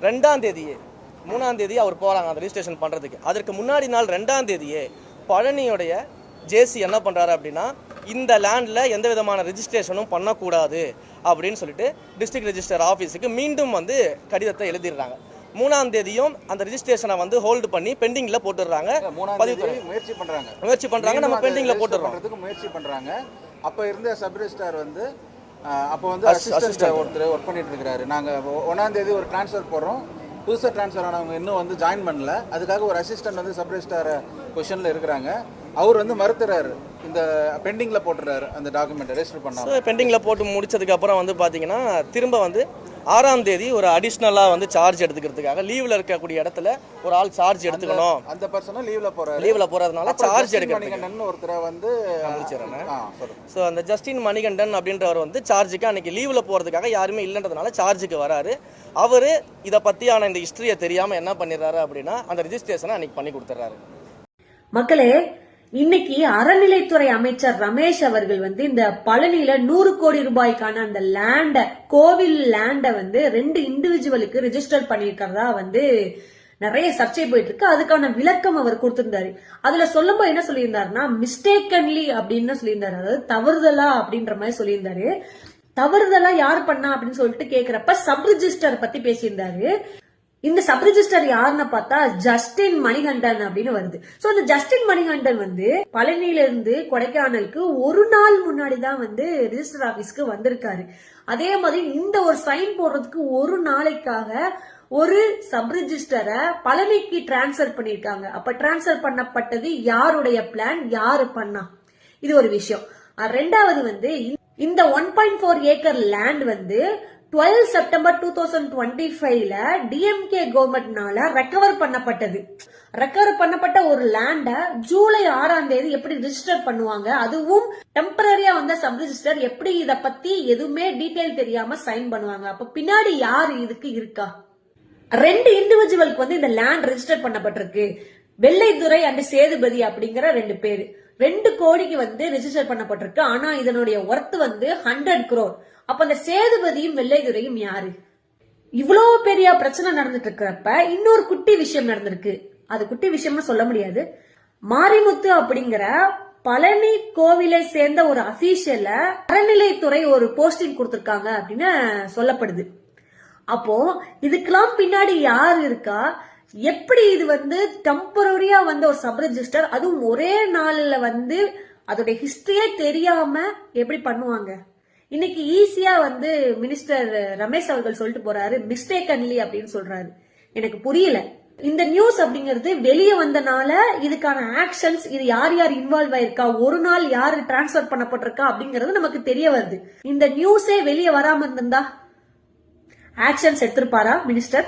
2ஆம் தேதியே 3ஆம் தேதி அவர் போகிறாங்க அந்த ரிஜிஸ்ட்ரேஷன் பண்ணுறதுக்கு. அதற்கு முன்னாடி நாள் 2ஆம் தேதியே பழனியோடைய ஜேசி என்ன பண்ணுறாரு அப்படின்னா, இந்த லேண்டில் எந்த விதமான ரிஜிஸ்ட்ரேஷனும் பண்ணக்கூடாது அப்படின்னு சொல்லிட்டு டிஸ்ட்ரிக்ட் ரெஜிஸ்டர் ஆஃபீஸுக்கு மீண்டும் வந்து கடிதத்தை எழுதிடுறாங்க. 3ஆம் தேதியும் அந்த ரிஜிஸ்ட்ரேஷனை வந்து ஹோல்டு பண்ணி பெண்டிங்கில் போட்டுடுறாங்க. முயற்சி பண்ணுறாங்க நம்ம பெண்டிங்கில் போட்டுடுறோம். முயற்சி பண்ணுறாங்க. அப்போ இருந்த சப் ரெஜிஸ்ட்ரார் வந்து அப்போ வந்து அசிஸ்டன்ட் ஒருத்தர் ஒர்க் பண்ணிட்டு இருக்கிறாரு. நாங்கள் 1ஆம் தேதி ஒரு ட்ரான்ஸ்ஃபர் போடுறோம். புதுசாக ட்ரான்ஸ்ஃபர் ஆனவங்க இன்னும் வந்து ஜாயின் பண்ணல. அதுக்காக ஒரு அசிஸ்டன்ட் வந்து சப் ரெஜிஸ்ட்ரார் பொசிஷனில் இருக்கிறாங்க. அவர் வந்து மறுத்துறாரு, இந்த பெண்டிங்கில் போட்டுறாரு அந்த டாக்குமெண்ட்டை ரெஜிஸ்டர் பண்ணாங்க. பெண்டிங்கில் போட்டு முடிச்சதுக்கப்புறம் வந்து பார்த்தீங்கன்னா திரும்ப வந்து 6ஆம் தேதி ஒரு அடிஷ்னலாக வந்து சார்ஜ் எடுத்துக்கிறதுக்காக லீவில் இருக்கக்கூடிய இடத்துல ஒரு ஆள் சார்ஜ் எடுத்துக்கணும். அந்த பர்சனும் லீவில் போகிறதுனால சார்ஜ் எடுக்கிறதுக்கு ஒருத்தரை வந்து ஸோ அந்த ஜஸ்டின் மணிகண்டன் அப்படின்றவர் வந்து சார்ஜுக்கு அன்றைக்கி லீவில் போகிறதுக்காக யாருமே இல்லைன்றதுனால சார்ஜுக்கு வராரு. அவர் இதை பற்றியான இந்த ஹிஸ்ட்ரியை தெரியாமல் என்ன பண்ணிடுறாரு அப்படின்னா அந்த ரிஜிஸ்ட்ரேஷனை அன்றைக்கி பண்ணி கொடுத்துட்றாரு. மக்களே, இன்னைக்கு அறநிலைத்துறை அமைச்சர் ரமேஷ் அவர்கள் வந்து இந்த பழனியில 100 கோடி ரூபாய்க்கான அந்த லேண்ட, கோவில் லேண்ட வந்து 2 இண்டிவிஜுவலுக்கு ரெஜிஸ்டர் பண்ணிருக்கிறதா வந்து நிறைய சர்ச்சை போயிட்டு இருக்கு. அதுக்கான விளக்கம் அவர் கொடுத்திருந்தாரு. அதுல சொல்லும்போது என்ன சொல்லியிருந்தாருன்னா, மிஸ்டேக்கன்லி அப்படின்னு சொல்லியிருந்தாரு. அதாவது தவறுதலா அப்படின்ற மாதிரி சொல்லியிருந்தாரு. தவறுதலா யார் பண்ணா அப்படின்னு சொல்லிட்டு கேக்குறப்ப சப் ரிஜிஸ்டர் பத்தி பேசியிருந்தாரு. இந்த சப் ரிஜிஸ்டர் யாருன்னு பார்த்தா ஜஸ்டின் மணிகண்டன் அப்படின்னு வருது. சோ இந்த ஜஸ்டின் மணிகண்டன் வந்து பழனியில இருந்து கொடைக்கானலுக்கு ஒரு நாள் முன்னாடி தான் வந்து ரிஜிஸ்டர் ஆபீஸ்க்கு வந்திருக்காரு. அதே மாதிரி இந்த ஒரு சைன் போடுறதுக்கு ஒரு நாளைக்காக ஒரு சப் ரிஜிஸ்டரை பழனிக்கு டிரான்ஸ்பர் பண்ணிருக்காங்க. அப்ப டிரான்ஸ்பர் பண்ணப்பட்டது யாருடைய பிளான், யாரு பண்ணா, இது ஒரு விஷயம். ரெண்டாவது வந்து இந்த 1.4 ஏக்கர் லேண்ட் வந்து 12 செப்டம்பர் 2025ல டிஎம்கே கவர்மெண்ட்னால ரெக்கவர் பண்ணப்பட்டது. ரெக்கவர் பண்ணப்பட்ட ஒரு லேண்ட ஜூலை 6ஆம் தேதி எப்படி ரிஜிஸ்டர் பண்ணுவாங்க, அதுவும் டெம்பரரியா வந்த சப் ரிஜிஸ்டர் எப்படி இத பத்தி எதுவுமே டீடைல் தெரியாம சைன் பண்ணுவாங்க? அப்ப பின்னாடி யாரு இதுக்கு இருக்கா? 2 இண்டிவிஜுவலுக்கு வந்து இந்த லேண்ட் ரெஜிஸ்டர் பண்ணப்பட்டிருக்கு. வெள்ளைத்துறை அண்ட் சேதுபதி அப்படிங்கிற 2 பேரு 2 கோடிக்கு வந்து ரெஜிஸ்டர் பண்ணப்பட்டிருக்கு. ஆனா இதனுடைய ஒர்த் வந்து 100 crore. அப்ப அந்த சேதுபதியும் வெள்ளைத்துறையும் யாரு? இவ்வளவு பெரிய பிரச்சனை நடந்துட்டு இருக்கிறப்ப இன்னொரு குட்டி விஷயம் நடந்திருக்கு. அது குட்டி விஷயம்னு சொல்ல முடியாது. மாரிமுத்து அப்படிங்கிற பழனி கோவிலை சேர்ந்த ஒரு அபிஷியல அறநிலைத்துறை ஒரு போஸ்டிங் கொடுத்திருக்காங்க அப்படின்னு சொல்லப்படுது. அப்போ இதுக்கெல்லாம் பின்னாடி யாரு இருக்கா? எப்படி இது வந்து டெம்பரரியா வந்த ஒரு சப் ரெஜிஸ்டர், அதுவும் ஒரே நாள்ல வந்து அதோட ஹிஸ்டரியே தெரியாம எப்படி பண்ணுவாங்க? இன்னைக்கு ஈஸியா வந்து மினிஸ்டர் ரமேஷ் அவர்கள் சொல்லிட்டு போறாரு மிஸ்டேக்கன்லி அப்படின்னு சொல்றாரு. எனக்கு புரியல. இந்த நியூஸ் அப்படிங்கிறது வெளியே வந்தனால இதுக்கான ஆக்ஷன்ஸ், இது யார் யார் இன்வால்வ் ஆயிருக்கா, ஒரு நாள் யாரு டிரான்ஸ்பர் பண்ணப்பட்டிருக்கா அப்படிங்கறது நமக்கு தெரிய வருது. இந்த நியூஸே வெளியே வராம இருந்தா ஆக்ஷன்ஸ் எடுத்திருப்பாரா மினிஸ்டர்?